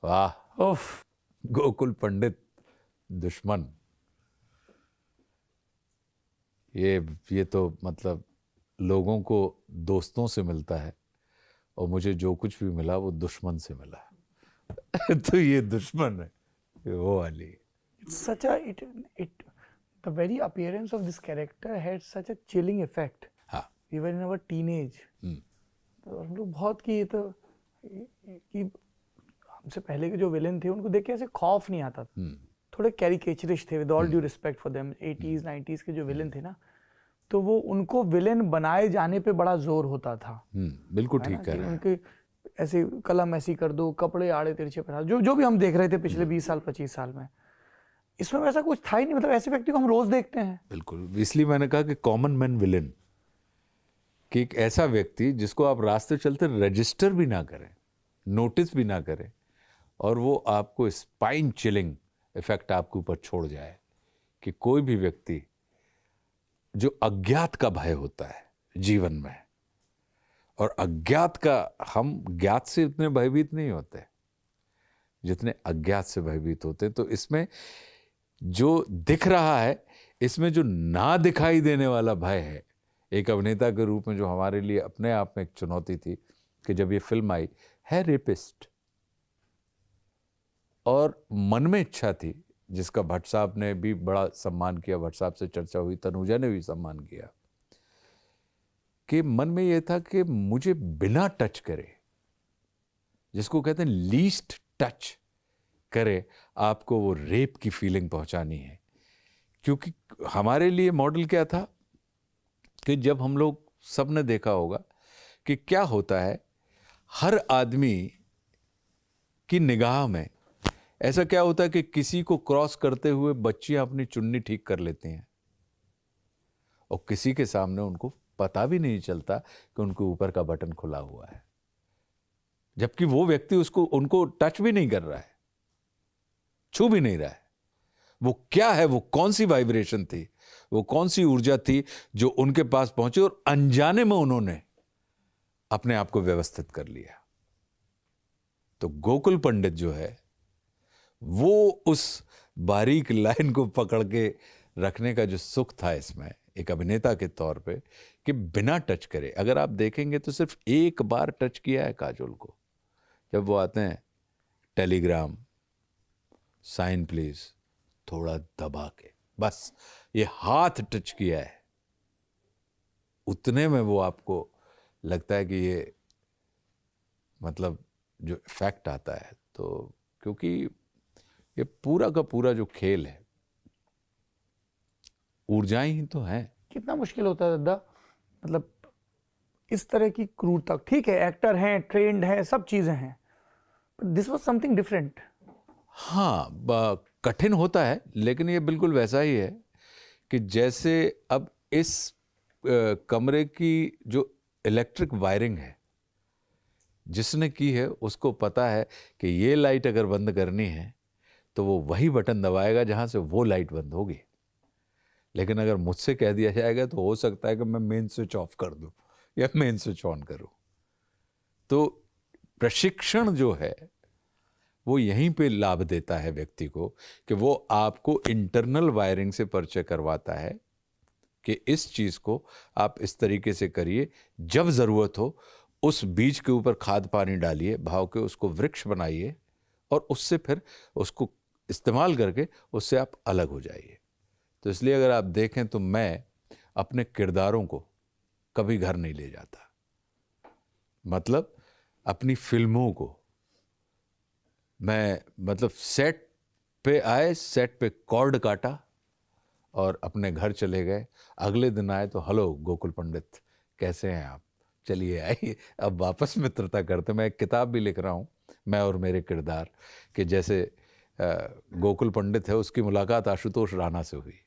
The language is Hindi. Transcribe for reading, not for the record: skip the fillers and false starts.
वाह, उफ, गोकुल पंडित दुश्मन। ये तो मतलब लोगों को दोस्तों से मिलता है और मुझे जो कुछ भी मिला वो दुश्मन से मिला। तो ये दुश्मन है, ये वो वाली। it's such a it the very appearance of this character had such a chilling effect. हाँ। We were in our teenage. तो हम लोग बहुत कि ये तो कि हमसे पहले के जो विलेन थे उनको देख के ऐसे खौफ नहीं आता था। थोड़े कैरिकेचरिस्ट थे, with all due respect for them. 80s 90s के जो विलेन थे ना, तो वो उनको विलेन बनाए जाने पे बड़ा जोर होता था। बिल्कुल ठीक कह रहे हैं। उनके ऐसे कलम ऐसी कर दो, कपड़े आड़े तिरछे पहना, जो जो भी हम देख रहे थे पिछले 20 साल 25 साल में, इसमें वैसा कुछ था ही नहीं। मतलब ऐसे व्यक्ति को हम रोज देखते हैं। बिल्कुल, इसलिए मैंने कहा कि कॉमन मैन विलेन, कि एक ऐसा व्यक्ति जिसको आप रास्ते चलते रजिस्टर भी ना करें, नोटिस भी ना करें, और वो आपको स्पाइन चिलिंग इफेक्ट आपके ऊपर छोड़ जाए। कि कोई भी व्यक्ति जो अज्ञात का भय होता है जीवन में, और अज्ञात का, हम ज्ञात से इतने भयभीत नहीं होते जितने अज्ञात से भयभीत होते हैं। तो इसमें जो दिख रहा है, इसमें जो ना दिखाई देने वाला भय है, एक अभिनेता के रूप में जो हमारे लिए अपने आप में एक चुनौती थी कि जब ये फिल्म आई, है रेपिस्ट, और मन में इच्छा थी, जिसका भट्ट साहब ने भी बड़ा सम्मान किया, भट्ट साहब से चर्चा हुई, तनुजा ने भी सम्मान किया, कि मन में यह था कि मुझे बिना टच करे, जिसको कहते हैं लीस्ट टच करे, आपको वो रेप की फीलिंग पहुंचानी है। क्योंकि हमारे लिए मॉडल क्या था कि जब हम लोग, सबने देखा होगा कि क्या होता है, हर आदमी की निगाह में ऐसा क्या होता है कि किसी को क्रॉस करते हुए बच्चियां अपनी चुन्नी ठीक कर लेती हैं, और किसी के सामने उनको पता भी नहीं चलता कि उनके ऊपर का बटन खुला हुआ है, जबकि वो व्यक्ति उनको टच भी नहीं कर रहा है, छू भी नहीं रहा है। वो क्या है, वो कौन सी वाइब्रेशन थी, वो कौन सी ऊर्जा थी जो उनके पास पहुंची, और अनजाने में उन्होंने अपने आप को व्यवस्थित कर लिया। तो गोकुल पंडित जो है, वो उस बारीक लाइन को पकड़ के रखने का जो सुख था इसमें, एक अभिनेता के तौर पे, कि बिना टच करे, अगर आप देखेंगे तो सिर्फ एक बार टच किया है काजोल को, जब वो आते हैं, टेलीग्राम, साइन प्लीज, थोड़ा दबा के, बस ये हाथ टच किया है, उतने में वो आपको लगता है कि ये मतलब जो इफेक्ट आता है। तो क्योंकि ये पूरा का पूरा जो खेल है, ऊर्जाएं ही तो हैं। कितना मुश्किल होता है दादा, मतलब इस तरह की क्रूरता। ठीक है, एक्टर हैं, ट्रेंड हैं, सब चीजें हैं, but this was something different. हाँ, कठिन होता है, लेकिन ये बिल्कुल वैसा ही है कि जैसे अब इस कमरे की जो इलेक्ट्रिक वायरिंग है, जिसने की है उसको पता है कि ये लाइट अगर बंद करनी है तो वो वही बटन दबाएगा जहां से वो लाइट बंद होगी। लेकिन अगर मुझसे कह दिया जाएगा तो हो सकता है कि मैं मेन स्विच ऑफ कर दूं या मेन स्विच ऑन करूं। तो प्रशिक्षण जो है वो यहीं पे लाभ देता है व्यक्ति को, कि वो आपको इंटरनल वायरिंग से परिचय करवाता है कि इस चीज को आप इस तरीके से करिए, जब जरूरत हो उस बीज के ऊपर खाद पानी डालिए, भाव के उसको वृक्ष बनाइए, और उससे फिर उसको इस्तेमाल करके उससे आप अलग हो जाइए। तो इसलिए अगर आप देखें तो मैं अपने किरदारों को कभी घर नहीं ले जाता, मतलब अपनी फिल्मों को मैं, मतलब सेट पे आए, सेट पे कॉर्ड काटा और अपने घर चले गए। अगले दिन आए तो हेलो गोकुल पंडित, कैसे हैं आप, चलिए आइए अब वापस मित्रता करते। मैं एक किताब भी लिख रहा हूँ, मैं और मेरे किरदार, कि जैसे गोकुल पंडित है उसकी मुलाकात आशुतोष राणा से हुई।